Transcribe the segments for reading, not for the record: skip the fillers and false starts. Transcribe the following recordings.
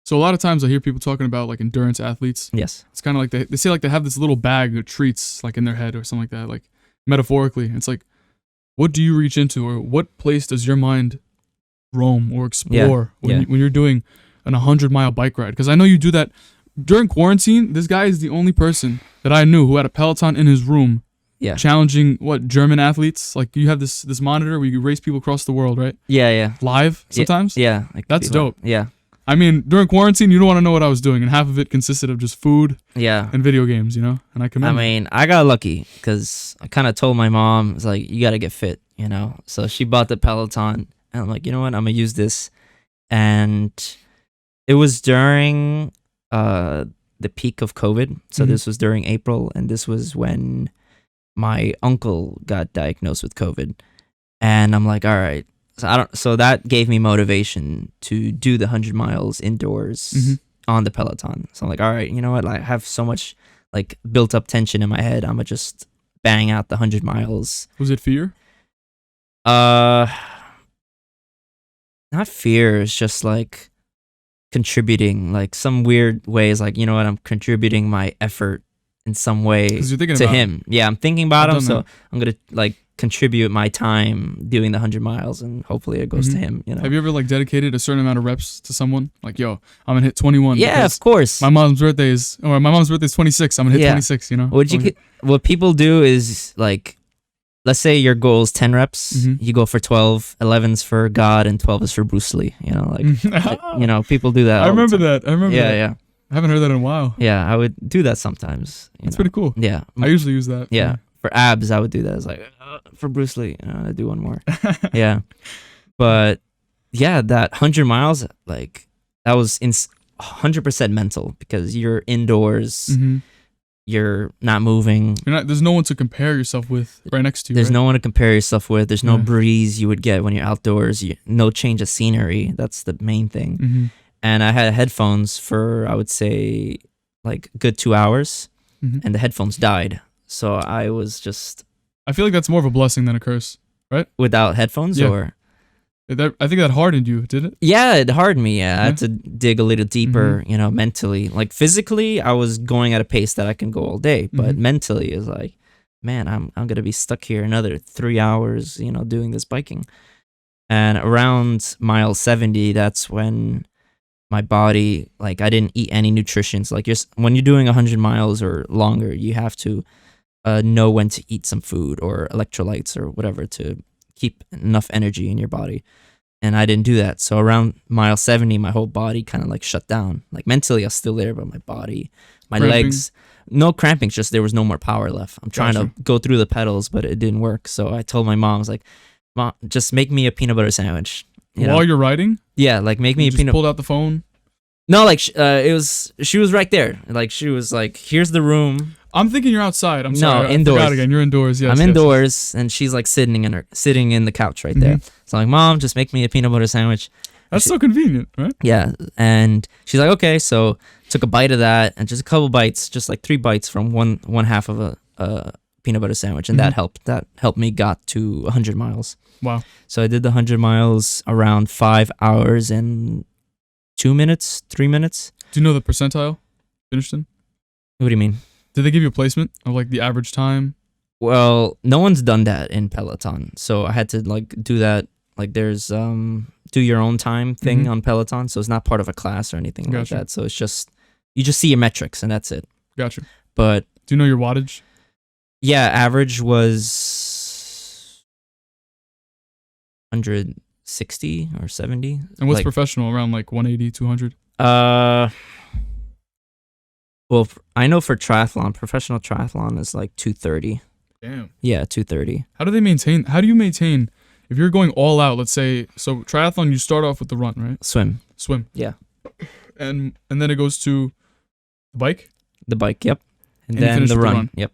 So a lot of times I hear people talking about like endurance athletes. Yes. It's kind of like they say like they have this little bag of treats like in their head or something like that, like metaphorically. It's like, what do you reach into, or what place does your mind roam or explore when you're doing an 100-mile bike ride? Because I know you do that during quarantine. This guy is the only person that I knew who had a Peloton in his room. Yeah. Challenging German athletes. Like you have this monitor where you race people across the world, right? Yeah. Live sometimes. Yeah. That's dope. Yeah. I mean, during quarantine, you don't want to know what I was doing, and half of it consisted of just food and video games, you know? And I commend I mean, I got lucky because I kind of told my mom, it's like, you got to get fit, you know? So she bought the Peloton, and I'm like, you know what? I'm going to use this. And it was during the peak of COVID. So this was during April, and this was when my uncle got diagnosed with COVID. And I'm like, all right. So that gave me motivation to do the 100 miles indoors on the Peloton. So I'm like, all right, you know what? I have so much like built up tension in my head. I'm gonna just bang out the 100 miles. Was it fear? Not fear. It's just like contributing, like some weird ways. Like, you know what? I'm contributing my effort in some way to him. Yeah, I'm thinking about him. So I'm gonna like contribute my time doing the 100 miles, and hopefully it goes to him, you know. Have you ever like dedicated a certain amount of reps to someone? Like, yo, I'm gonna hit 21. Yeah, of course. My mom's birthday is 26. I'm gonna hit 26, you know. What people do is like, let's say your goal is 10 reps, you go for 12, 11's for God, and 12 is for Bruce Lee, you know, like you know, people do that. I remember that. Yeah. I haven't heard that in a while. Yeah, I would do that sometimes. That's pretty cool. Yeah. I usually use that. Yeah. For abs, I would do that. It's like, for Bruce Lee, I do one more. Yeah. But yeah, that 100 miles, like, that was 100% mental because you're indoors, you're not moving. There's no one to compare yourself with right next to you. There's no one to compare yourself with. There's no breeze you would get when you're outdoors. No change of scenery. That's the main thing. And I had headphones for, I would say, like a good 2 hours, and the headphones died. So I was just... I feel like that's more of a blessing than a curse, right? Without headphones, or... I think that hardened you, did it? Yeah, it hardened me. Yeah, I had to dig a little deeper, you know, mentally. Like physically, I was going at a pace that I can go all day, but mentally, it's like, man, I'm gonna be stuck here another 3 hours, you know, doing this biking. And around mile 70, that's when my body, like, I didn't eat any nutrition. So, like, when you're doing 100 miles or longer, you have to know when to eat some food or electrolytes or whatever to keep enough energy in your body. And I didn't do that. So around mile 70, my whole body kind of like shut down. Like mentally, I was still there, but my body, my legs, no cramping, just there was no more power left. I'm trying to go through the pedals, but it didn't work. So I told my mom, I was like, Mom, just make me a peanut butter sandwich. While you're riding? Yeah, like make me a peanut. Pulled out the phone? No, like she was right there. Like she was like, here's the room. I'm thinking you're outside. I'm sorry. No, indoors. I forgot again. You're indoors. Yes, I'm indoors, and she's like sitting in the couch right there. So I'm like, Mom, just make me a peanut butter sandwich. That's so convenient, right? Yeah, and she's like, okay. So took a bite of that, and just a couple bites, just like 3 bites from one half of a peanut butter sandwich, and that helped. That helped me got to 100 miles. Wow. So I did the 100 miles around 5 hours and 2 minutes, 3 minutes. Do you know the percentile finished in? What do you mean? Did they give you a placement of like the average time? Well, no one's done that in Peloton, so I had to like do that. Like there's do your own time thing on Peloton, so it's not part of a class or anything like that. So it's just you just see your metrics and that's it. Gotcha. But do you know your wattage? Yeah, average was 160 or 70. And what's professional? Around like 180, 200? Well, I know for triathlon, professional triathlon is like 230. Damn. Yeah, 230. How do you maintain if you're going all out, let's say, so triathlon, you start off with the run, right? Swim. Yeah. And then it goes to the bike? The bike, yep. And then the run. Yep.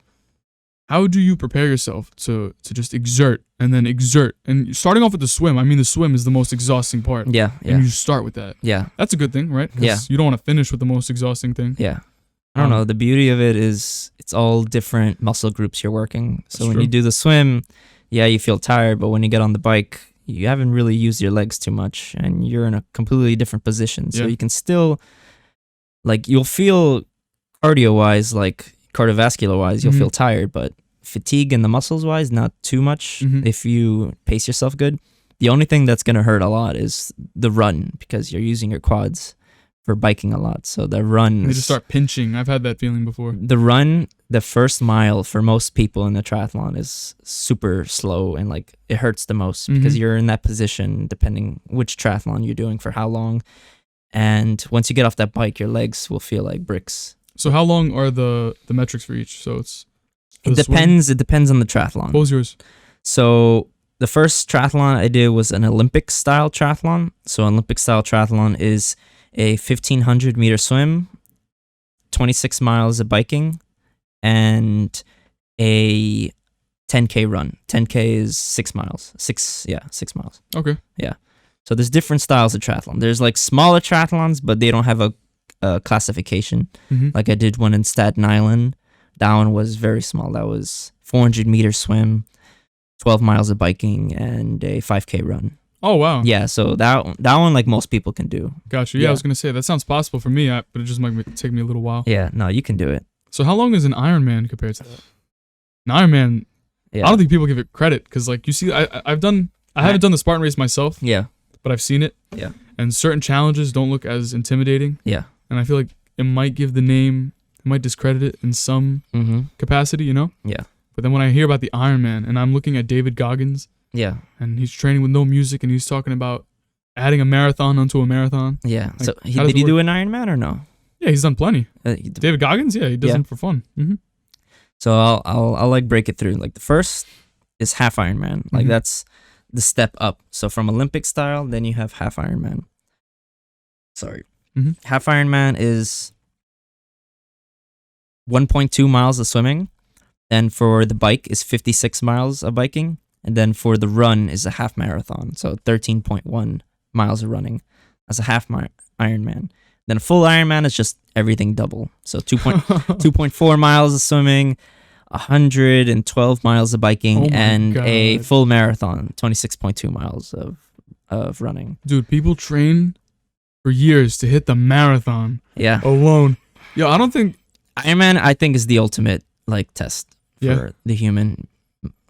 How do you prepare yourself to just exert and then exert? And starting off with the swim, I mean, the swim is the most exhausting part. Yeah. And you start with that. Yeah. That's a good thing, right? Yeah. You don't want to finish with the most exhausting thing. Yeah. I don't know. The beauty of it is it's all different muscle groups you're working. So when you do the swim, yeah, you feel tired. But when you get on the bike, you haven't really used your legs too much. And you're in a completely different position. So you can still like you'll feel cardio-wise, like cardiovascular-wise, you'll feel tired, but fatigue in the muscles-wise, not too much if you pace yourself good. The only thing that's going to hurt a lot is the run, because you're using your quads for biking a lot. So the run... They just start pinching. I've had that feeling before. The run, the first mile for most people in the triathlon is super slow, and like it hurts the most because you're in that position depending which triathlon you're doing for how long. And once you get off that bike, your legs will feel like bricks. So how long are the metrics for each? So it depends. It depends on the triathlon. What was yours? So the first triathlon I did was an Olympic style triathlon. So Olympic style triathlon is a 1,500 meter swim, 26 miles of biking, and a 10K run. 10K is 6 miles. 6 miles. Okay. Yeah. So there's different styles of triathlon. There's like smaller triathlons, but they don't have a classification. Like I did one in Staten Island. That one was very small. That was 400 meter swim, 12 miles of biking, and a 5K run. Oh, wow. Yeah, so that one, like, most people can do. Gotcha. Yeah, I was going to say, that sounds possible for me, but it just might take me a little while. Yeah, no, you can do it. So how long is an Ironman compared to that? An Ironman, I don't think people give it credit, because, like, you see, I haven't done the Spartan race myself. Yeah. But I've seen it. Yeah. And certain challenges don't look as intimidating. Yeah. And I feel like it might give the name, it might discredit it in some capacity, you know? Yeah. But then when I hear about the Ironman, and I'm looking at David Goggins, yeah, and he's training with no music, and he's talking about adding a marathon onto a marathon. Yeah. Like, so did he do an Ironman or no? Yeah, he's done plenty. David Goggins, yeah, he does them for fun. So I'll like break it through. Like the first is half Ironman. Like that's the step up. So from Olympic style, then you have half Ironman. Sorry. Half Ironman is 1.2 miles of swimming. Then for the bike is 56 miles of biking. And then for the run is a half marathon. So 13.1 miles of running. That's a half Ironman. Then a full Ironman is just everything double. So 2.4 miles of swimming, 112 miles of biking, and a full marathon, 26.2 miles of running. Dude, people train for years to hit the marathon. Yeah. Alone. Yo, I don't think Ironman, I think, is the ultimate like test for the human,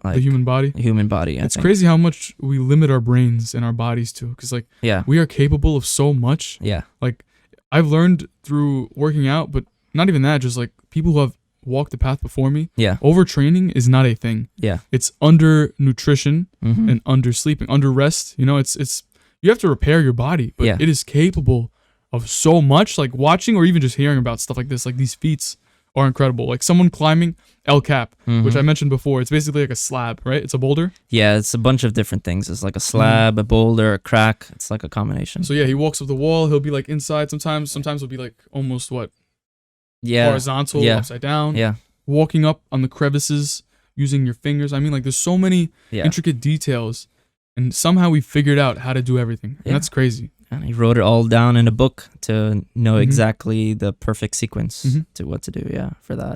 like the human body. Human body. It's crazy how much we limit our brains and our bodies to, because like we are capable of so much. Yeah. Like I've learned through working out, but not even that. Just like people who have walked the path before me. Yeah. Overtraining is not a thing. Yeah. It's under nutrition and under sleeping, under rest. You know, it's you have to repair your body, but it is capable of so much. Like watching or even just hearing about stuff like this, like these feats are incredible. Like someone climbing El Cap, which I mentioned before. It's basically like a slab, right? It's a boulder. Yeah, it's a bunch of different things. It's like a slab, a boulder, a crack. It's like a combination. So yeah, he walks up the wall. He'll be like inside sometimes. Sometimes he'll be like almost horizontal, upside down. Yeah. Walking up on the crevices using your fingers. I mean, like there's so many intricate details, and somehow we figured out how to do everything. And that's crazy. And he wrote it all down in a book to know exactly the perfect sequence to what to do. Yeah, for that.